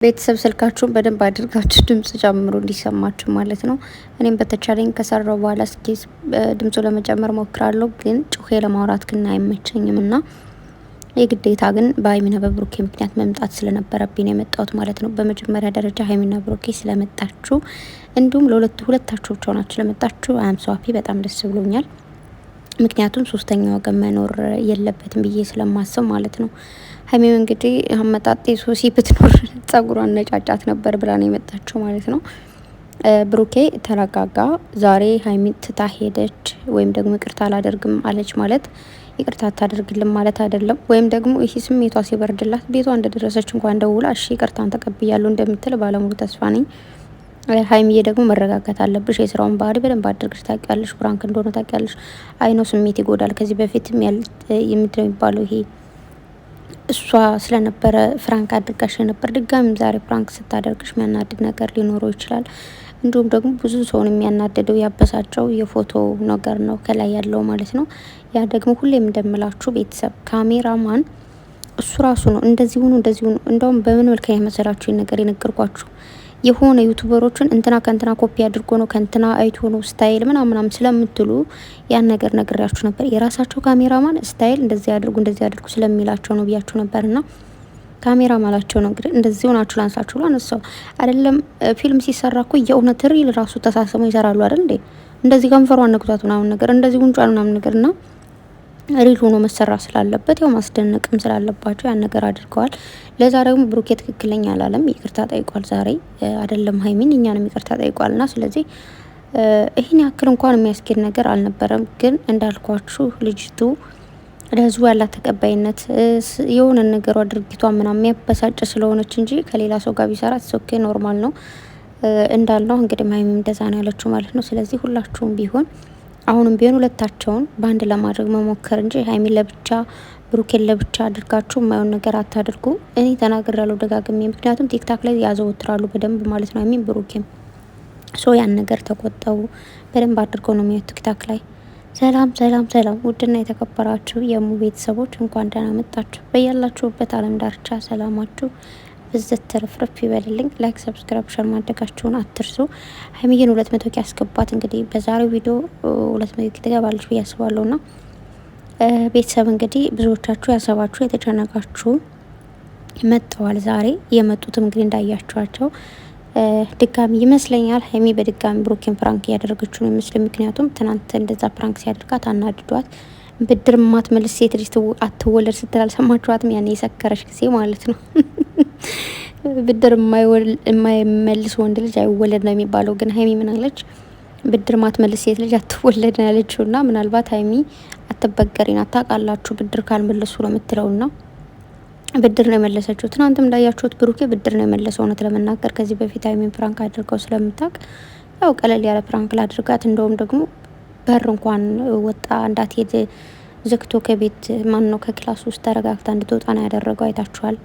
ቤተሰብ ስልካችሁን በደንብ አድርጋችሁ ድምጽ ጨምሩ እንዲሰማችሁ ማለት ነው። እኔም በተቻለኝ ከሰራው በኋላ እስኪ ድምጹ ለመጨመር ሞክራለሁ፣ ግን ጩሄ ለማውራት ግን አይመቸኝም እና የግዴታ ግን በሀይሚና በብሩኬ ምክንያት መምጣት ስለነበረብኝ ነው የመጣሁት ማለት ነው። በመጀመሪያ ደረጃ ሀይሚና ብሩኬ ስለመጣችሁ እንዲሁም ሁለታችሁ ብቻ ናችሁ ስለመጣችሁ አም ሶ ሃፒ በጣም ደስ ብሎኛል። ምክንያቱም ሶስተኛ ወገን መኖር የለበትም ብዬ ስለማስብ ማለት ነው። ሀይሚም እንግዲህ አመጣጤ ሶሲ ብትኖር ጸጉሯን ነጫጫት ነበር ብላ ነው የመጣችው ማለት ነው። ብሩኬ ተረጋጋ። ዛሬ ሀይሚ ትታ ሄደች ወይም ደግሞ ይቅርታ አላደርግም አለች ማለት ይቅርታ አታደርግልም ማለት አይደለም። ወይም ደግሞ ይሄ ስሜቷ ሲበርድላት ቤቷ እንደደረሰች እንኳን ደውላ እሺ ይቅርታን ተቀብያለሁ እንደምትል ባለሙሉ ተስፋ ነኝ። ሀይሚዬ ደግሞ መረጋጋት አለብሽ። የስራውን ባህሪ በደንብ አድርገሽ ታውቂያለሽ። ፍራንክ እንደሆነ ታውቂያለሽ። አይኖ ስሜት ይጎዳል። ከዚህ በፊትም የምንድነው የሚባለው ይሄ እሷ ስለነበረ ፍራንክ አድርጋሽ ነበር። ድጋሚም ዛሬ ፍራንክ ስታደርግሽ የሚያናድድ ነገር ሊኖረው ይችላል። እንዲሁም ደግሞ ብዙ ሰውን የሚያናድደው ያበሳጨው የፎቶ ነገር ነው ከላይ ያለው ማለት ነው። ያ ደግሞ ሁሌም እንደምላችሁ ቤተሰብ ካሜራማን እሱ ራሱ ነው እንደዚህ ሁኑ እንደዚህ ሁኑ። እንደውም በምን መልከ መሰላችሁ ነገር የነገርኳችሁ የሆነ ዩቱበሮችን እንትና ከእንትና ኮፒ አድርጎ ነው ከእንትና አይቶ ነው ስታይል ምናምናም ስለምትሉ ያን ነገር ነግሬያችሁ ነበር። የራሳቸው ካሜራማን ስታይል እንደዚህ አድርጉ ስለሚላቸው ነው ብያችሁ ነበርና ካሜራ ማላቸው ነው እንግዲህ እንደዚህ ሆናችሁ ላንሳችሁ ብሎ አነሳው አይደለም። ፊልም ሲሰራ እኮ የእውነት ሪል ራሱ ተሳስመው ይሰራሉ አይደል እንዴ? እንደዚህ ከንፈሯን ነክቷት ምናምን ነገር እንደዚህ ጉንጯን ምናምን ነገርና ሪል ሆኖ መሰራት ስላለበት ያው ማስደነቅም ስላለባቸው ያን ነገር አድርገዋል። ለዛ ደግሞ ብሩኬ ትክክለኛ አላለም፣ ይቅርታ ጠይቋል። ዛሬ አይደለም ሀይሚን እኛንም ይቅርታ ጠይቋልና ስለዚህ ይህን ያክል እንኳን የሚያስኬድ ነገር አልነበረም። ግን እንዳልኳችሁ ልጅቱ ለህዝቡ ያላት ተቀባይነት የሆነ ነገሯ ድርጊቷ ምናምን የሚያበሳጭ ስለሆነች እንጂ ከሌላ ሰው ጋር ቢሰራ ኦኬ ኖርማል ነው እንዳልነው። እንግዲህ ሀይሚም እንደዛ ነው ያለችው ማለት ነው። ስለዚህ ሁላችሁም ቢሆን አሁንም ቢሆን ሁለታቸውን በአንድ ለማድረግ መሞከር እንጂ ሀይሚን ለብቻ ብሩኬን ለብቻ አድርጋችሁ የማይሆን ነገር አታድርጉ። እኔ ተናግሬያለሁ ደጋግሜ፣ ምክንያቱም ቲክታክ ላይ ያዘወትራሉ በደንብ ማለት ነው ሀይሚን ብሩኬም። ያን ነገር ተቆጠቡ። በደንብ አድርገው ነው የሚያዩት ቲክታክ ላይ። ሰላም ሰላም ሰላም! ውድና የተከበራችሁ የሙ ቤተሰቦች እንኳን ደህና መጣችሁ። በያላችሁበት ዓለም ዳርቻ ሰላማችሁ ብዝት ትርፍርፍ ይበልልኝ። ላይክ ሰብስክራይብ ሸር ማድረጋችሁን አትርሱ። ሀይሚዬን 200 ኪ ያስገባት እንግዲህ በዛሬው ቪዲዮ 200 ኪ ትገባለች ብዬ አስባለሁና ቤተሰብ እንግዲህ ብዙዎቻችሁ ያሰባችሁ የተጨነቃችሁ መጥተዋል። ዛሬ የመጡትም እንግዲህ እንዳያችኋቸው ድጋሚ ይመስለኛል ሀይሚ በድጋሚ ብሩኬን ፕራንክ እያደረገችው ነው ይመስል። ምክንያቱም ትናንት እንደዛ ፕራንክ ሲያደርጋት አናድዷት ብድር ማትመልስ ሴት ልጅ አትወለድ ስትል አልሰማችኋትም? ያኔ የሰከረች ጊዜ ማለት ነው። ብድር የማይመልስ ወንድ ልጅ አይወለድ ነው የሚባለው። ግን ሀይሚ ምን አለች? ብድር ማትመልስ ሴት ልጅ አትወለድ ነው ያለችው። እና ምናልባት ሀይሚ አትበገሪና ታውቃላችሁ ብድር ካልመለሱ ነው የምትለውና ብድር ነው የመለሰችው። ትናንትም እንዳያችሁት ብሩኬ ብድር ነው የመለሰው። እውነት ለመናገር ከዚህ በፊት ሀይሚን ፕራንክ አድርገው ስለምታውቅ ያው ቀለል ያለ ፕራንክ ላድርጋት፣ እንደውም ደግሞ በር እንኳን ወጣ እንዳትሄድ ዘግቶ ከቤት ማን ነው ከክላስ ውስጥ ተረጋግታ እንድትወጣ ነው ያደረገው። አይታችኋል።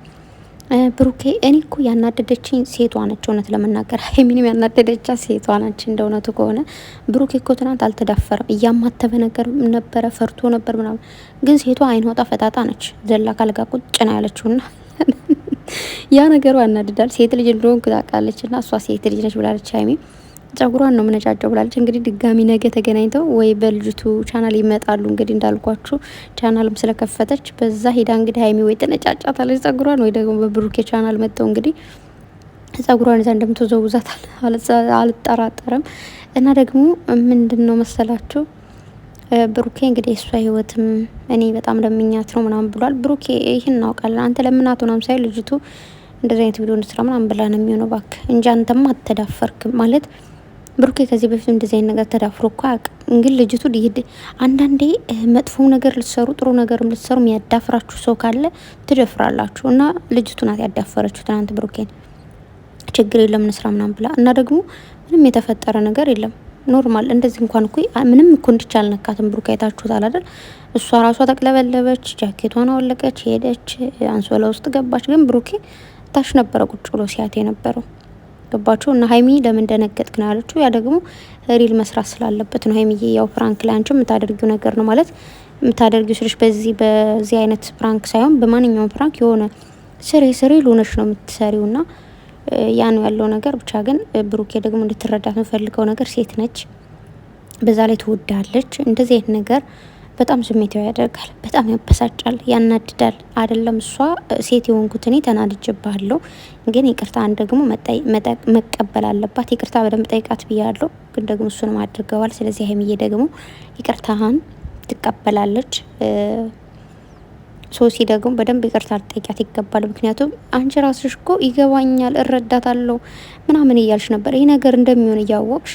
ብሩኬ እኔ እኮ ያናደደችኝ ሴቷ ነች። እውነት ለመናገር ሀይሚንም ያናደደቻት ሴቷ ነች። እንደ እውነቱ ከሆነ ብሩኬ እኮ ትናንት አልተዳፈረም፣ እያማተበ ነገር ነበረ፣ ፈርቶ ነበር ምናምን። ግን ሴቷ አይን ወጣ ፈጣጣ ነች። ዘላ ካልጋ ቁጭ ነው ያለችውና ያ ነገሩ ያናድዳል። ሴት ልጅ እንደሆንኩ ታውቃለች እና እሷ ሴት ልጅ ነች ብላለች ሀይሚ። ጸጉሯን ነው ምነጫጨው ብላለች። እንግዲህ ድጋሚ ነገ ተገናኝተው ወይ በልጅቱ ቻናል ይመጣሉ። እንግዲህ እንዳልኳችሁ ቻናልም ስለከፈተች በዛ ሄዳ እንግዲህ ሀይሚ ወይ ተነጫጫታለች ጸጉሯን፣ ወይ ደግሞ በብሩኬ ቻናል መጥተው እንግዲህ ጸጉሯን ይዛ እንደምትዘውዛት አልጠራጠርም። እና ደግሞ ምንድነው መሰላችሁ ብሩኬ እንግዲህ የእሷ ህይወትም እኔ በጣም ለምኛት ነው ምናምን ብሏል። ብሩኬ ይህን እናውቃለን። አንተ ለምናት ሆናም ሳይ ልጅቱ እንደዚህ አይነት ቪዲዮ እንድስራ ምናምን ብላ ነው የሚሆነው። እባክህ እንጂ አንተማ አትተዳፈርክም ማለት ብሩኬ ከዚህ በፊት እንደዚህ አይነት ነገር ተዳፍሮ እኮ አያውቅም። እንግዲህ ልጅቱ አንዳንዴ መጥፎ ነገር ልትሰሩ ጥሩ ነገርም ልትሰሩ የሚያዳፍራችሁ ሰው ካለ ትደፍራላችሁ። እና ልጅቱ ናት ያዳፈረችው ትናንት ብሩኬን። ችግር የለም እንስራ ምናምን ብላ እና ደግሞ ምንም የተፈጠረ ነገር የለም ኖርማል። እንደዚህ እንኳን እኮ ምንም እኮ እንድቻ አልነካትም። ብሩኬ አይታችሁታል አይደል? እሷ ራሷ ተቅለበለበች፣ ጃኬቷን አወለቀች፣ ሄደች፣ አንሶላ ውስጥ ገባች። ግን ብሩኬ ታች ነበረ ቁጭ ብሎ ሲያት የነበረው ገባችሁ። እና ሀይሚ ለምን ደነገጥክ ነው ያለችው። ያ ደግሞ ሪል መስራት ስላለበት ነው። ሀይሚዬ ያው ፕራንክ ላይ አንቺ የምታደርጊው ነገር ነው ማለት የምታደርጊው ስልሽ በዚህ አይነት ፕራንክ ሳይሆን በማንኛውም ፕራንክ የሆነ ስሬ ሆነሽ ነው የምትሰሪው። ና ያ ነው ያለው ነገር። ብቻ ግን ብሩኬ ደግሞ እንድትረዳት የምፈልገው ነገር ሴት ነች፣ በዛ ላይ ትወዳለች። እንደዚህ አይነት ነገር በጣም ስሜታዊ ያደርጋል፣ በጣም ያበሳጫል፣ ያናድዳል። አይደለም እሷ ሴት የሆንኩት እኔ ተናድጄብሃለሁ፣ ግን ይቅርታን ደግሞ መቀበል አለባት። ይቅርታ በደንብ ጠይቃት ብያለሁ፣ ግን ደግሞ እሱንም አድርገዋል። ስለዚህ ሀይሚዬ ደግሞ ይቅርታህን ትቀበላለች። ሶሲ ደግሞ በደንብ ይቅርታ ልጠይቂያት ይገባል። ምክንያቱም አንቺ ራስሽ እኮ ይገባኛል፣ እረዳታለሁ ምናምን እያልሽ ነበር። ይሄ ነገር እንደሚሆን እያወቅሽ፣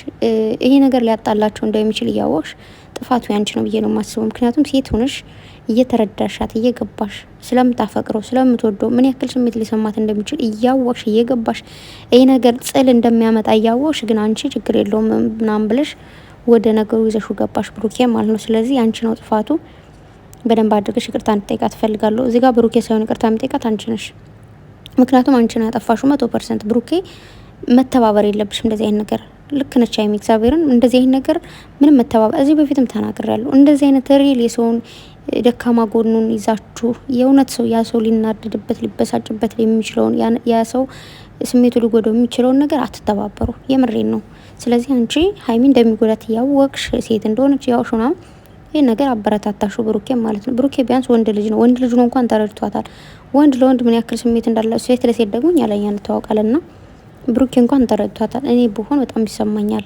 ይሄ ነገር ሊያጣላቸው እንደሚችል እያወቅሽ ጥፋቱ ያንቺ ነው ብዬ ነው የማስበው። ምክንያቱም ሴት ሆነሽ እየተረዳሻት እየገባሽ ስለምታፈቅረው ስለምትወደው ምን ያክል ስሜት ሊሰማት እንደሚችል እያወቅሽ እየገባሽ ይሄ ነገር ጥል እንደሚያመጣ እያወቅሽ ግን አንቺ ችግር የለውም ምናምን ብለሽ ወደ ነገሩ ይዘሹ ገባሽ ብሩኬ ማለት ነው። ስለዚህ አንቺ ነው ጥፋቱ። በደንብ አድርገሽ ይቅርታ እንድጠይቃት እፈልጋለሁ። እዚህ ጋር ብሩኬ ሳይሆን ይቅርታ የምጠይቃት አንቺ ነሽ። ምክንያቱም አንቺ ነው ያጠፋሽው 100%። ብሩኬ መተባበር የለብሽም እንደዚህ አይነት ነገር። ልክ ነች ሀይሚ፣ እግዚአብሔርን እንደዚህ አይነት ነገር ምንም መተባበር፣ እዚህ በፊትም ተናግሬያለሁ። እንደዚህ አይነት ሪል የሰውን ደካማ ጎኑን ይዛችሁ የእውነት ሰው ያ ሰው ሊናደድበት ሊበሳጭበት የሚችለውን ያ ሰው ስሜቱ ሊጎዳው የሚችለውን ነገር አትተባበሩ። የምሬን ነው። ስለዚህ አንቺ ሀይሚ እንደሚጎዳት እያወቅሽ ሴት እንደሆነች ያውሽ ሆና ይህ ነገር አበረታታሹ ብሩኬ ማለት ነው። ብሩኬ ቢያንስ ወንድ ልጅ ነው። ወንድ ልጅ ነው እንኳን ተረድቷታል። ወንድ ለወንድ ምን ያክል ስሜት እንዳለ ሴት ለሴት ደግሞ እኛ ለኛ እንተዋወቃለንና ብሩኬ እንኳን ተረድቷታል። እኔ ብሆን በጣም ይሰማኛል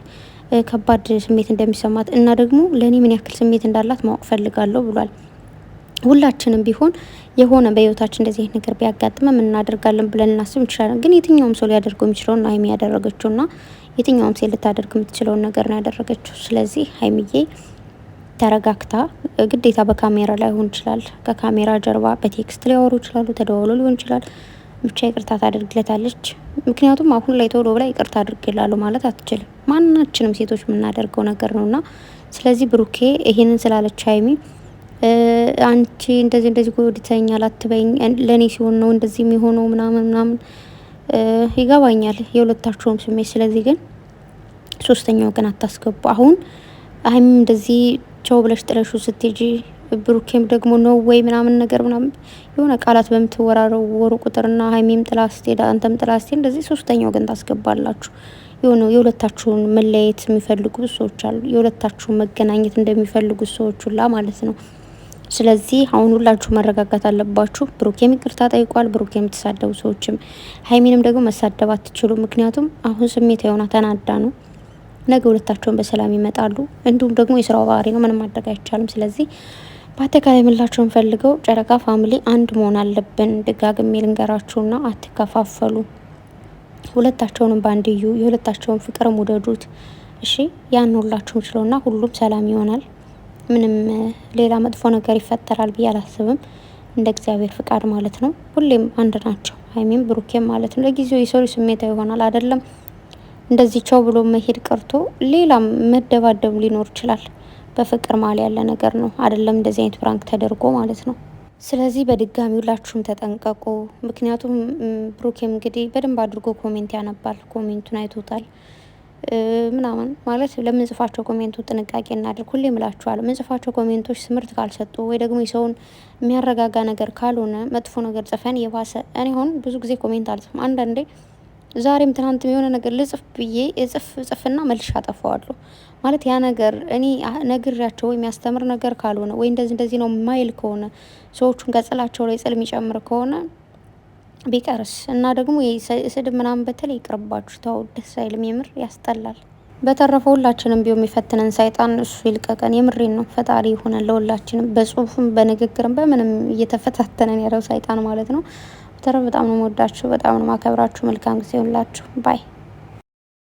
ከባድ ስሜት እንደሚሰማት እና ደግሞ ለእኔ ምን ያክል ስሜት እንዳላት ማወቅ ፈልጋለሁ ብሏል። ሁላችንም ቢሆን የሆነ በህይወታችን እንደዚህ አይነት ነገር ቢያጋጥመ ምን እናደርጋለን ብለን እናስብ እንችላለን። ግን የትኛውም ሰው ሊያደርገው የሚችለውን ሀይሚ ያደረገችውና የትኛውም ሴት ልታደርግ የምትችለውን ነገር ነው ያደረገችው። ስለዚህ ሀይሚዬ ተረጋግታ፣ ግዴታ በካሜራ ላይ ሆን ይችላል፣ ከካሜራ ጀርባ በቴክስት ሊያወሩ ይችላሉ፣ ተደዋውሎ ሊሆን ይችላል። ብቻ ይቅርታ ታደርግለታለች። ምክንያቱም አሁን ላይ ቶሎ ብላ ይቅርታ አድርግላለሁ ማለት አትችልም። ማናችንም ሴቶች የምናደርገው ነገር ነውና ስለዚህ ብሩኬ ይሄንን ስላለች ሀይሚ አንቺ እንደዚህ ጎድተኛል አትበይኝ፣ ለእኔ ሲሆን ነው እንደዚህ የሚሆነው ምናምን ይገባኛል የሁለታችሁም ስሜት። ስለዚህ ግን ሶስተኛው ግን አታስገቡ። አሁን ሀይሚም እንደዚህ ቻው ብለሽ ጥለሹ ስትሄጂ ብሩኬም ደግሞ ነው ወይ ምናምን ነገር ምናምን የሆነ ቃላት በምትወራረው ቁጥርና ሀይሚም ጥላ ስትሄድ አንተም ጥላ ስትሄድ እንደዚህ ሶስተኛው ግን ታስገባላችሁ። የሆነ የሁለታችሁን መለያየት የሚፈልጉ ሰዎች አሉ። የሁለታችሁን መገናኘት እንደሚፈልጉ ሰዎች ሁላ ማለት ነው። ስለዚህ አሁን ሁላችሁ መረጋጋት አለባችሁ። ብሩኬም ይቅርታ ጠይቋል። ብሩኬም የምትሳደቡ ሰዎችም ሀይሚንም ደግሞ መሳደብ አትችሉ። ምክንያቱም አሁን ስሜት የሆነ ተናዳ ነው። ነገ ሁለታቸውን በሰላም ይመጣሉ። እንዲሁም ደግሞ የስራው ባህሪ ነው፣ ምንም ማድረግ አይቻልም። ስለዚህ በአጠቃላይ የምላቸውን ፈልገው ጨረቃ ፋሚሊ አንድ መሆን አለብን። ደጋግሜ ልንገራችሁና አትከፋፈሉ። ሁለታቸውንም ባንድ እዩ። የሁለታቸውን ፍቅር ውደዱት። እሺ ያን ሁላችሁም ችለውና ሁሉም ሰላም ይሆናል። ምንም ሌላ መጥፎ ነገር ይፈጠራል ብዬ አላስብም። እንደ እግዚአብሔር ፍቃድ ማለት ነው። ሁሌም አንድ ናቸው ሀይሚም ብሩኬም ማለት ነው። ለጊዜው የሰው ስሜታ ይሆናል አይደለም እንደዚህ ቻው ብሎ መሄድ ቀርቶ ሌላም መደባደብ ሊኖር ይችላል። በፍቅር ማል ያለ ነገር ነው አይደለም እንደዚህ አይነት ፕራንክ ተደርጎ ማለት ነው። ስለዚህ በድጋሚ ሁላችሁም ተጠንቀቁ። ምክንያቱም ብሩኬም እንግዲህ በደንብ አድርጎ ኮሜንት ያነባል፣ ኮሜንቱን አይቶታል ምናምን ማለት ለምንጽፋቸው ኮሜንቶች ጥንቃቄ እናድርግ። ሁሌ እምላችኋለሁ ምንጽፋቸው ኮሜንቶች ትምህርት ካልሰጡ ወይ ደግሞ የሰውን የሚያረጋጋ ነገር ካልሆነ መጥፎ ነገር ጽፈን የባሰ እኔ አሁን ብዙ ጊዜ ኮሜንት አልጽፍም። አንዳንዴ ዛሬም ትናንትም የሆነ ነገር ልጽፍ ብዬ ጽፍና መልሼ አጠፋዋለሁ። ማለት ያ ነገር እኔ ነግሬያቸው ወይ የሚያስተምር ነገር ካልሆነ ወይ እንደዚህ ነው ማይል ከሆነ ሰዎቹን ገጽላቸው ላይ ጽል የሚጨምር ከሆነ ቢቀርስ እና ደግሞ ስድብ ምናምን በተለይ ይቅርባችሁ፣ ተው፣ ደስ አይልም፣ የምር ያስጠላል። በተረፈ ሁላችንም ቢሆን የሚፈትነን ሰይጣን እሱ ይልቀቀን። የምሬን ነው። ፈጣሪ ይሆናል ለሁላችንም፣ በጽሁፍም በንግግርም በምንም እየተፈታተነን ያለው ሰይጣን ማለት ነው። በተረፈ በጣም ነው የምወዳችሁ፣ በጣም ነው ማከብራችሁ። መልካም ጊዜ ይሁንላችሁ ባይ